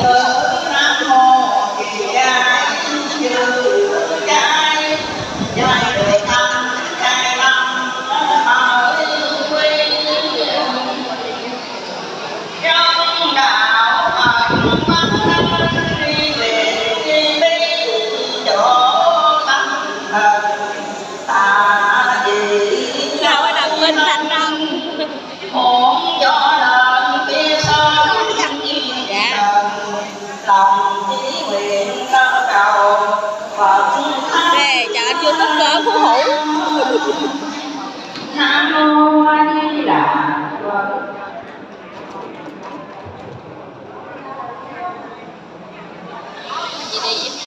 Nam mô Kỳ Trai chư trai giai được năm trai năm mới quy trong đạo Phật pháp đi về đi bí chỗ tâm thần tạ dị nào ở đằng bên thanh năm muốn cho lần kia son dạ lòng chí nguyện cơ cầu Phật nè chào anh YouTuber Phú Hữu. Nam mô A Di Đà Phật. Chị đi